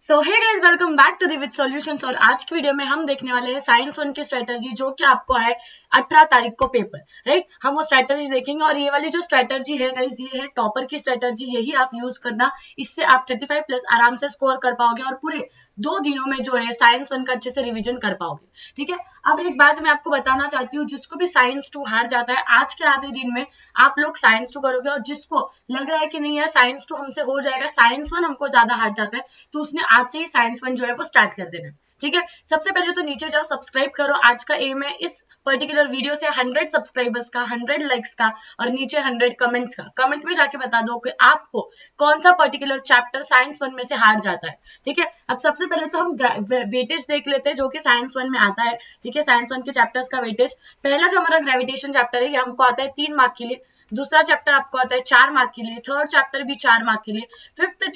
So hey guys, welcome back to the with solutions. और आज की वीडियो में हम देखने वाले हैं साइंस 1 की स्ट्रेटजी, जो कि आपको है 18 तारीख को पेपर, राइट। हम वो स्ट्रेटजी देखेंगे और ये वाली जो स्ट्रेटजी है गाइस, ये है टॉपर की स्ट्रेटजी। यही आप यूज करना, इससे आप 35 प्लस आराम से स्कोर कर पाओगे और पूरे 2 दिनों में जो है साइंस 1 का अच्छे से रिवीजन कर पाओगे, ठीक है। अब एक बात मैं आपको बताना चाहती हूँ, जिसको भी साइंस 2 हार जाता है, आज के आधे दिन में आप लोग साइंस 2 करोगे, और जिसको लग रहा है कि नहीं यार साइंस 2 हमसे हो जाएगा, साइंस 1 हमको ज्यादा हार्ड जाता है, तो उसने आज से ही साइंस 1 जो है वो स्टार्ट कर देना, ठीक है। सबसे पहले तो नीचे जाओ, सब्सक्राइब करो। आज का एम है इस पर्टिकुलर वीडियो से 100 सब्सक्राइबर्स का, 100 लाइक्स का और नीचे 100 कमेंट्स का। कमेंट में जाके बता दो कि आपको कौन सा पर्टिकुलर चैप्टर साइंस 1 में से हार जाता है, ठीक है। अब सबसे पहले तो हम वेटेज देख लेते हैं, जो कि साइंस 1 में आता है, ठीक है। साइंस 1 के चैप्टर्स का वेटेज, पहला जो हमारा ग्रेविटेशन चैप्टर है, ये हमको आता है 3 मार्क के लिए। दूसरा चैप्टर आपको आता है 4 मार्क के लिए, थर्ड चैप्टर भी 4 मार्क के लिए,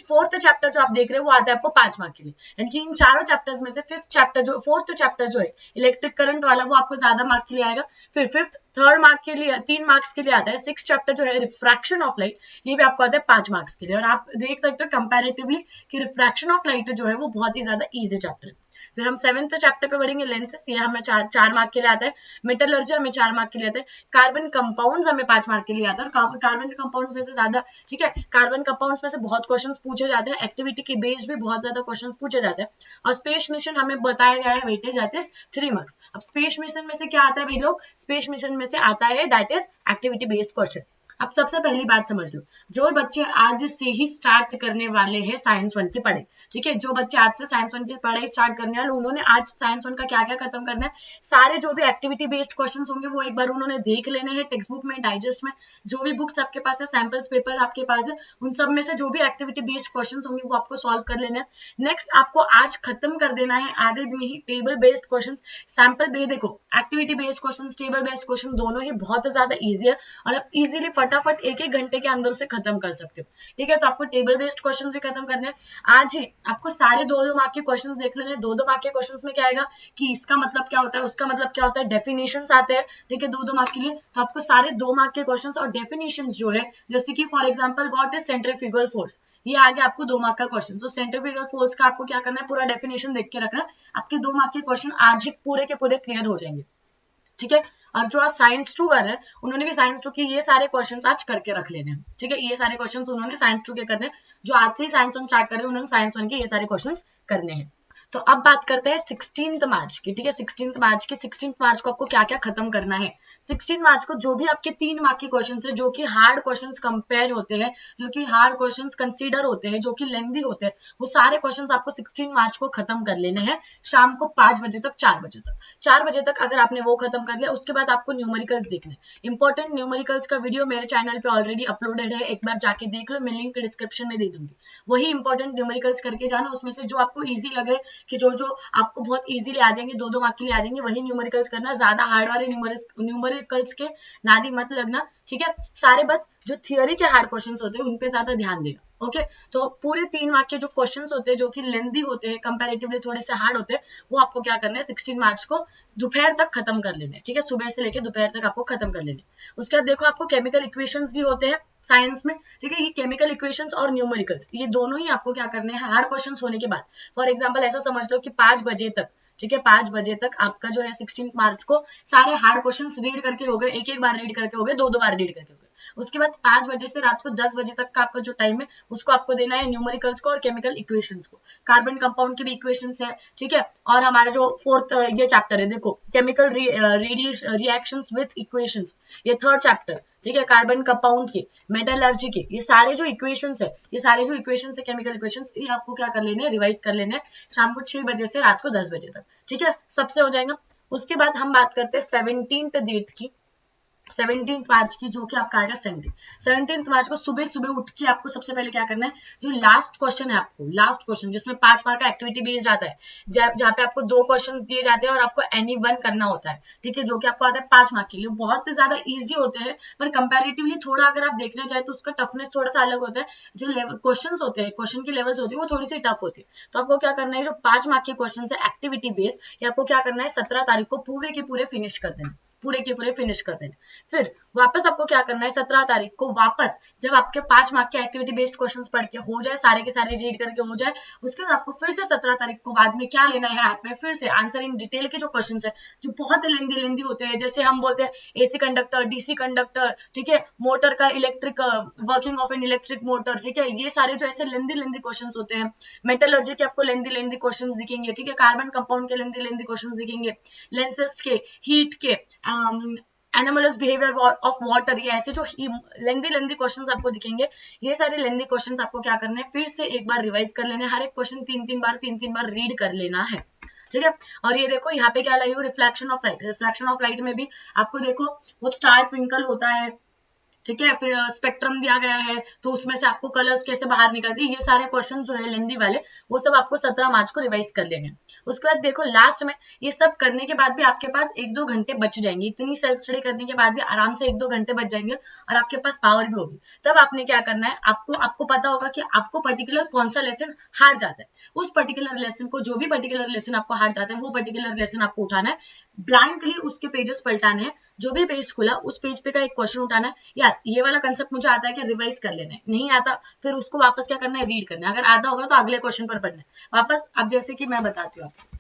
फोर्थ चैप्टर जो आप देख रहे हो वो आता है आपको 5 मार्क के लिए। यानी कि इन चारों चैप्टर्स में से फोर्थ चैप्टर जो है इलेक्ट्रिक करंट वाला, वो आपको ज्यादा मार्क के लिए आएगा। फिर फिफ्थ थर्ड मार्क के लिए 3 मार्क्स के लिए आता है। सिक्स चैप्टर जो है रिफ्रैक्शन ऑफ लाइट, ये भी आपको आता है 5 मार्क्स के लिए। और आप देख सकते हो कंपैरेटिवली कि रिफ्रैक्शन ऑफ लाइट जो है वो बहुत ही ज्यादा इजी चैप्टर है। फिर हम 7th चैप्टर पे बढ़ेंगे, लेंसेस, ये हमें 4 मार्क के लिए आता है। मेटलर्जी हमें 4 मार्क के लिए आता है। कार्बन कंपाउंड्स हमें 5 मार्क के लिए आता है। कार्बन कंपाउंड्स में से ज्यादा, ठीक है, कार्बन कंपाउंड्स में से बहुत क्वेश्चंस पूछे जाते हैं, एक्टिविटी के बेस भी बहुत ज्यादा क्वेश्चंस पूछे जाते हैं। और स्पेस मिशन हमें बताया गया है वेटेज दैट इज 3 मार्क्स। अब स्पेस मिशन में से क्या आता है भाई लोग, स्पेस मिशन में से आता है that is activity based question. अब सबसे पहली बात समझ लो, जो बच्चे आज से ही स्टार्ट करने वाले हैं साइंस 1 की पढ़ाई, ठीक है, जो बच्चे आज से साइंस 1 की पढ़ाई स्टार्ट करने वाले, उन्होंने आज साइंस 1 का क्या क्या खत्म करना है। सारे जो भी एक्टिविटी बेस्ड क्वेश्चंस होंगे वो एक बार उन्होंने देख लेने हैं, टेक्स्ट बुक में, डाइजेस्ट में, जो भी बुक्स आपके पास है, सैंपल्स पेपर आपके पास है, उन सब में से जो भी एक्टिविटी बेस्ड क्वेश्चंस होंगे वो आपको सॉल्व कर लेना है। नेक्स्ट आपको आज खत्म कर देना है आधे दिन में ही टेबल बेस्ड क्वेश्चन। सैंपल बे देखो, activity based question, table based question दोनों ही बहुत ज्यादा ईजी है और आप इजीली फटाफट एक घंटे के अंदर उसे खत्म कर सकते हो, ठीक है। तो आपको टेबल बेस्ड क्वेश्चंस भी खत्म करने हैं आज ही। आपको सारे 2-2 मार्क के क्वेश्चंस देख लेने हैं। 2-2 मार्क के क्वेश्चंस में क्या आएगा कि इसका मतलब क्या होता है, उसका मतलब क्या होता है, डेफिनेशंस आते हैं, ठीक है, 2-2 मार्क के लिए। तो आपको सारे 2 मार्क के क्वेश्चंस और डेफिनेशंस जो है, जैसे कि for example what is centrifugal force, ये आ गया आपको 2 मार्क का क्वेश्चन। तो सेंट्रीफ्यूगल फोर्स का आपको क्या करना है, पूरा डेफिनेशन देख के रखना है। आपके 2 मार्क के क्वेश्चन आज ही पूरे के पूरे क्लियर हो जाएंगे, ठीक है। और जो आज साइंस 2 कर रहे हैं, उन्होंने भी साइंस 2 के ये सारे क्वेश्चंस आज करके रख लेने हैं, ठीक है। ये सारे क्वेश्चंस उन्होंने साइंस 2 के करने हैं। जो आज से ही साइंस 1 स्टार्ट कर रहे हैं, उन्होंने साइंस 1 के ये सारे क्वेश्चंस करने हैं। तो अब बात करते हैं 16 मार्च की, ठीक है। 16 मार्च की, 16 मार्च को आपको क्या क्या खत्म करना है। 16 मार्च को जो भी आपके 3 मार्क के क्वेश्चंस है, जो कि हार्ड क्वेश्चंस कंपेयर होते हैं, जो कि हार्ड क्वेश्चंस कंसीडर होते हैं, जो कि लेंथी होते हैं, वो सारे क्वेश्चंस आपको 16 मार्च को खत्म कर लेने हैं शाम को 5 बजे तक, 4 बजे तक। 4 बजे तक अगर आपने वो खत्म कर लिया, उसके बाद आपको न्यूमेरिकल्स देखने। इंपॉर्टेंट न्यूमेरिकल्स का वीडियो मेरे चैनल पे ऑलरेडी अपलोडेड है, एक बार जाके देख लो, मैं लिंक डिस्क्रिप्शन में दे दूंगी। वही इंपॉर्टेंट न्यूमेरिकल्स करके जाना, उसमें से जो आपको ईजी लगे, कि जो आपको बहुत इजीली आ जाएंगे, 2-2 मार्क के लिए आ जाएंगे, वही न्यूमेरिकल्स करना। ज्यादा हार्ड वाले न्यूमेरिकल्स के नादी मत लगना, ठीक है। सारे बस जो थियरी के हार्ड क्वेश्चंस होते हैं उन पे ज्यादा ध्यान देना, ओके। तो पूरे 3 मार्क के जो क्वेश्चंस होते हैं, जो कि लेंथी होते हैं, कंपैरेटिवली थोड़े से हार्ड होते हैं, वो आपको क्या करना है 16 मार्च को दोपहर तक खत्म कर लेने, ठीक है। सुबह से लेकर दोपहर तक आपको खत्म कर लेने। उसके बाद देखो, आपको केमिकल इक्वेशंस भी होते हैं साइंस में, ठीक है। ये केमिकल इक्वेशंस और न्यूमेरिकल्स, ये दोनों ही आपको क्या करने हैं हार्ड क्वेश्चंस होने के बाद। फॉर एग्जांपल ऐसा समझ लो कि 5 बजे तक, ठीक है, 5 बजे तक आपका जो है 16 मार्च को सारे हार्ड क्वेश्चंस रीड करके हो गए, एक बार रीड करके हो गए, 2-2 बार रीड करके हो गए। उसके बाद 5 बजे से रात को 10 बजे तक का आपका जो टाइम है, उसको आपको देना है न्यूमेरिकल्स को और केमिकल इक्वेशंस को। कार्बन कंपाउंड के भी इक्वेशंस है, ठीक है। और हमारा जो फोर्थ ये चैप्टर है, देखो, केमिकल रिएक्शंस विद इक्वेशंस, ये थर्ड चैप्टर, ठीक है। कार्बन कंपाउंड के, मेटलर्जी के, ये सारे जो इक्वेशंस है, ये सारे जो इक्वेशंस है, केमिकल इक्वेशंस, ये आपको क्या कर लेने हैं, रिवाइज कर लेने हैं शाम को 6 बजे से रात को 10 बजे तक, ठीक है। सबसे हो जाएगा। उसके बाद हम बात करते हैं 17th डेट की, 17 मार्च की, जो कि आपका आएगा संडे। 17 मार्च को सुबह सुबह उठ के आपको सबसे पहले क्या करना है, जो लास्ट क्वेश्चन है, आपको लास्ट क्वेश्चन जिसमें 5 मार्क का एक्टिविटी बेस्ड जाता है, जहाँ पे आपको 2 क्वेश्चंस दिए जाते हैं और आपको एनी वन करना होता है, ठीक है, जो कि आपको आता है 5 मार्क के लिए। बहुत ज्यादा इजी होते हैं, पर कंपैरेटिवली थोड़ा अगर आप देखना चाहे तो उसका टफनेस थोड़ा सा अलग होता है। जो क्वेश्चन होते हैं, क्वेश्चन की लेवल्स होती है, वो थोड़ी सी टफ होती है। तो आपको क्या करना है, जो 5 मार्क के क्वेश्चन है एक्टिविटी बेस्ड, ये आपको क्या करना है 17 तारीख को पूरे के पूरे फिनिश कर देना, पूरे के पूरे फिनिश कर देने। फिर वापस आपको क्या करना है, 17 तारीख को वापस जब आपके 5 मार्क के एक्टिविटी बेस्ड क्वेश्चंस पढ़ के हो जाए, सारे के सारे रीड करके हो जाए, उसके बाद आपको फिर से 17 तारीख को बाद में क्या लेना है हाथ में, फिर से आंसर इन डिटेल के जो क्वेश्चंस है जो बहुत लेंदी होते हैं, जैसे हम बोलते हैं एसी कंडक्टर, डीसी कंडक्टर, ठीक है, मोटर का electric working of an electric motor, ठीक है, ये सारे जो ऐसे लेंदी क्वेश्चंस होते हैं। मेटलर्जी के आपको लेंदी क्वेश्चंस दिखेंगे, ठीक है, कार्बन कंपाउंड के लेंदी क्वेश्चंस दिखेंगे, लेंसेज के, हीट के, एनोमलस बिहेवियर ऑफ वाटर, ये ऐसे जो लेंदी क्वेश्चंस आपको दिखेंगे, ये सारे लेंदी क्वेश्चंस आपको क्या करना है, फिर से एक बार रिवाइज कर लेना है, हर एक क्वेश्चन तीन बार रीड कर लेना है, ठीक है। और ये देखो यहाँ पे क्या लाई हूँ, reflection of light. Reflection of light में भी आपको देखो वो स्टार ट्विंकल होता है, ठीक है, फिर स्पेक्ट्रम दिया गया है, तो उसमें से आपको कलर्स कैसे बाहर निकलते हैं, ये सारे क्वेश्चन जो है लेंदी वाले, वो सब आपको 17 मार्च को रिवाइज कर लेंगे। उसके बाद देखो लास्ट में ये सब करने के बाद भी आपके पास 1-2 घंटे बच जाएंगे, इतनी सेल्फ स्टडी करने के बाद भी आराम से 1-2 घंटे बच जाएंगे और आपके पास पावर भी होगी। तब आपने क्या करना है, आपको पता होगा कि आपको पर्टिकुलर कौन सा लेसन हार जाता है, उस पर्टिकुलर लेसन को, जो भी पर्टिकुलर लेसन आपको हार जाता है, वो पर्टिकुलर लेसन आपको उठाना है, ब्लाइंडली उसके पेजेस पलटाने हैं, जो भी पेज खुला उस पेज पे का एक क्वेश्चन उठाना है, यार ये वाला कंसेप्ट मुझे आता है कि रिवाइज कर लेना है, नहीं आता फिर उसको वापस क्या करना है, रीड करना है, अगर आता होगा तो अगले क्वेश्चन पर पढ़ना है वापस। अब जैसे कि मैं बताती हूँ आपको,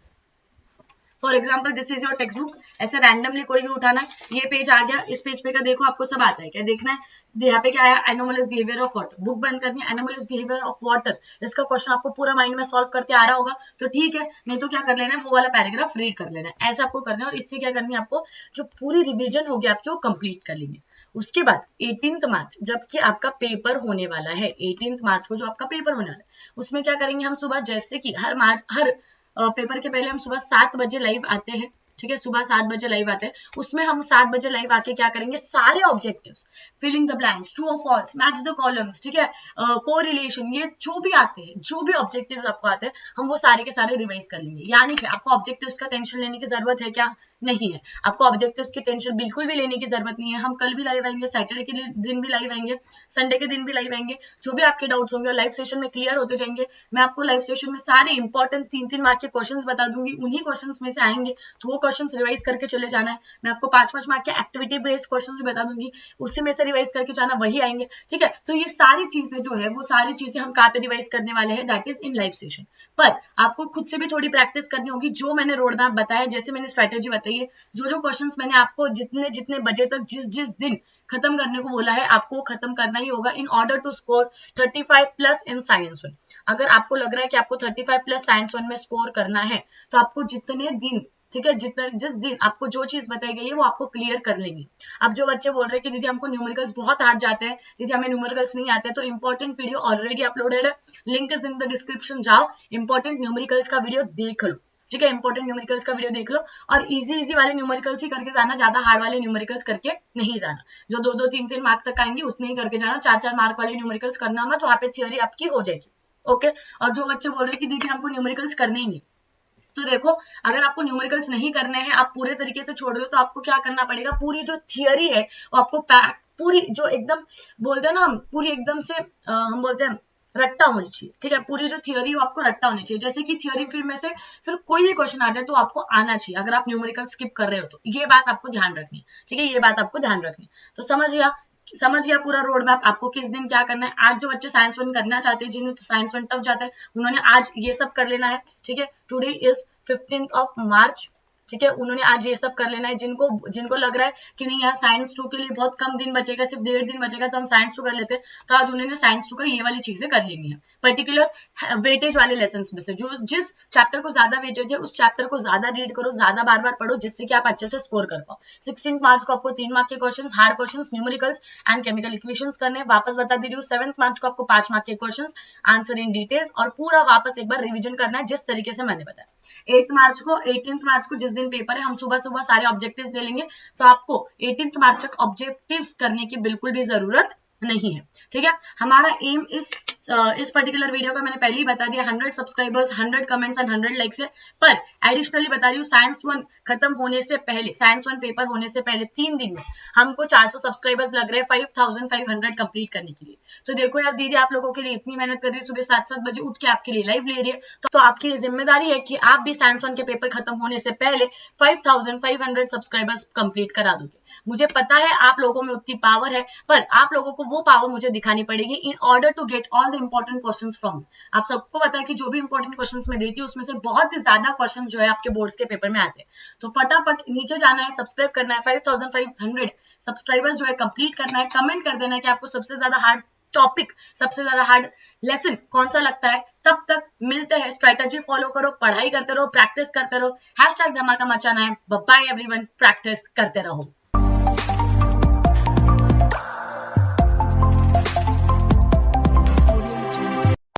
for example this is your text book, ऐसे रैंडमली कोई भी उठाना है, ये पेज आ गया, इस पेज पे का देखो आपको सब आता है, क्या देखना है, यहाँ पे क्या आया, anomalous behaviour of water, book बंद करनी है, एनोमलस बिहेवियर ऑफ वाटर, इसका क्वेश्चन आपको पूरा माइंड में सॉल्व करते आ रहा होगा तो ठीक है, नहीं तो क्या कर लेना है, वो वाला पैराग्राफ रीड कर लेना है, ऐसा आपको करना है। और इससे क्या करनी है, आपको जो पूरी रिविजन होगी आपकी वो कंप्लीट कर लेंगे। उसके बाद 18 मार्च जबकि आपका पेपर होने वाला है, 18 मार्च को जो आपका पेपर होने वाला है, उसमें क्या करेंगे हम, सुबह जैसे कि हर पेपर के पहले हम सुबह 7 बजे लाइव आते हैं, ठीक है, सुबह 7 बजे लाइव आते हैं, उसमें हम 7 बजे लाइव आके क्या करेंगे, सारे objectives, filling the blanks, true और फॉल्स, मैच द कॉलम्स, ठीक है, कोरिलेशन, ये जो भी आते हैं, जो भी ऑब्जेक्टिव्स आपको आते हैं, हम वो सारे के सारे रिवाइज कर लेंगे। यानी कि आपको ऑब्जेक्टिव्स का टेंशन लेने की जरूरत है क्या, नहीं है, आपको ऑब्जेक्टिव्स की टेंशन बिल्कुल भी लेने की जरूरत नहीं है। हम कल भी लाइव आएंगे, सैटरडे के दिन भी लाइव आएंगे, संडे के दिन भी लाइव आएंगे, जो भी आपके डाउट्स होंगे लाइव सेशन में क्लियर होते जाएंगे। मैं आपको लाइव सेशन में सारे इंपॉर्टेंट 3-3 मार्क के क्वेश्चंस बता दूंगी, उन्हीं क्वेश्चंस में से आएंगे तो वो क्वेश्चंस रिवाइज करके चले जाना है। मैं आपको 5-5 मार्क के एक्टिविटी बेस्ड क्वेश्चन भी बता दूंगी, उससे में से रिवाइज करके जाना, वही आएंगे, ठीक है। तो ये सारी चीजें जो है, वो सारी चीजें हम कहाँ पे रिवाइज करने वाले हैं, that is in live session. पर आपको खुद से भी थोड़ी प्रैक्टिस करनी होगी, जो मैंने रोड मैप बताया, जैसे मैंने स्ट्रेटेजी बताई है, जो क्वेश्चंस मैंने आपको जितने बजे तक जिस दिन खत्म करने को बोला है, आपको खत्म करना ही होगा in order to score 35+ in science 1। अगर आपको लग रहा है कि आपको 35+ साइंस 1 में स्कोर करना है, तो आपको जितने दिन, ठीक है, जिस दिन आपको जो चीज बताई गई है वो आपको क्लियर कर लेंगे। अब जो बच्चे बोल रहे हैं कि दीदी हमको न्यूमेरिकल्स बहुत हार्ड जाते हैं, दीदी हमें न्यूमेरिकल्स नहीं आते, तो इंपॉर्टेंट वीडियो ऑलरेडी अपलोडेड है, link is in the description, जाओ इंपॉर्टेंट न्यूमेरिकल्स का वीडियो देख लो, ठीक है, इंपॉर्टेंट न्यूमेरिकल्स का वीडियो देख लो, और इजी वाले न्यूमेरिकल्स ही करके जाना, ज्यादा हार्ड वाले न्यूमेरिकल्स करके नहीं जाना, जो 2-2, 3-3 मार्क तक आएंगे उतने ही करके जाना, 4-4 मार्क वाले न्यूमेरिकल्स करना मत, वहां पे थियरी आपकी हो जाएगी, ओके। और जो बच्चे बोल रहे हैं कि दीदी हमको न्यूमेरिकल्स करने ही नहीं, तो देखो अगर आपको न्यूमेरिकल्स नहीं करने हैं, आप पूरे तरीके से छोड़ रहे हो, तो आपको क्या करना पड़ेगा, पूरी जो थियरी है वो आपको पूरी जो एकदम बोलते हैं ना, हम पूरी एकदम से हम बोलते हैं रट्टा होनी चाहिए, ठीक है, पूरी जो थियरी वो आपको रट्टा होनी चाहिए, जैसे कि थियरी फिर में से फिर कोई भी क्वेश्चन आ जाए तो आपको आना चाहिए, अगर आप न्यूमेरिकल स्किप कर रहे हो तो ये बात आपको ध्यान रखनी है, ठीक है, ये बात आपको ध्यान रखनी है। तो समझ गया पूरा रोड मैप, आपको किस दिन क्या करना है। आज जो बच्चे साइंस 1 करना चाहते हैं, जिन्हें साइंस 1 टफ जाता है, उन्होंने आज ये सब कर लेना है, ठीक है, टुडे इज 15 मार्च, ठीक है, उन्होंने आज ये सब कर लेना है। जिनको लग रहा है कि नहीं यार साइंस 2 के लिए बहुत कम दिन बचेगा, सिर्फ 1.5 दिन बचेगा तो हम साइंस 2 कर लेते हैं, तो आज उन्होंने साइंस 2 का ये वाली चीजें कर लेनी है, पर्टिकुलर वेटेज वाले लेसन में से, जो जिस चैप्टर को ज्यादा वेटेज है उस चैप्टर को ज्यादा रीड करो, ज्यादा बार पढ़ो, जिससे कि आप अच्छे से स्कोर कर पाओ। 16 मार्च को आपको 3 मार्क के question, hard question, numericals and chemical equations करने, वापस बता दे रही हूँ। 7 मार्च को आपको 5 मार्क के क्वेश्चन, आंसर इन डिटेल्स, और पूरा वापस एक बार रिविजन करना है जिस तरीके से मैंने बताया। 18 मार्च को जिस दिन पेपर है, हम सुबह सारे ऑब्जेक्टिव्स ले लेंगे, तो आपको 18 मार्च तक ऑब्जेक्टिव्स करने की बिल्कुल भी जरूरत नहीं है, ठीक है। हमारा एम इस पर्टिकुलर वीडियो का मैंने पहले ही बता दिया 100 सब्सक्राइबर्स, 100 कमेंट्स एंड 100 लाइक्स है। पर एडिशनली बता रही हूँ साइंस 1 खत्म होने से पहले, साइंस 1 पेपर होने से पहले 3 दिन में हमको 400 सब्सक्राइबर्स लग रहे हैं 5500 कंप्लीट करने के लिए। तो देखो यार दीदी आप लोगों के लिए इतनी मेहनत कर रही है, सुबह 7-7 बजे उठ के आपके लिए लाइव ले रही है, तो आपकी जिम्मेदारी है कि आप भी साइंस 1 के पेपर खत्म होने से पहले 5500 सब्सक्राइबर्स कंप्लीट करा दोगे। मुझे पता है आप लोगों में उतनी पावर है, पर आप लोगों को वो पावर मुझे दिखानी पड़ेगी in order to get all the important questions from. आप सबको पता है कि जो भी इंपॉर्टेंट क्वेश्चंस मैं देती हूँ उसमें से बहुत ही ज्यादा क्वेश्चन जो है आपके बोर्ड्स के पेपर में आते हैं। तो फटाफट नीचे जाना है, सब्सक्राइब करना है, 5500 सब्सक्राइबर्स जो है कंप्लीट करना है, कमेंट कर देना है कि आपको सबसे ज्यादा हार्ड टॉपिक, सबसे ज्यादा हार्ड लेसन कौन सा लगता है। तब तक मिलते हैं, स्ट्रेटेजी फॉलो करो, पढ़ाई करते रहो, प्रैक्टिस करते रहो, हैशटैग धमाका मचाना है। बाय एवरीवन, प्रैक्टिस करते रहो।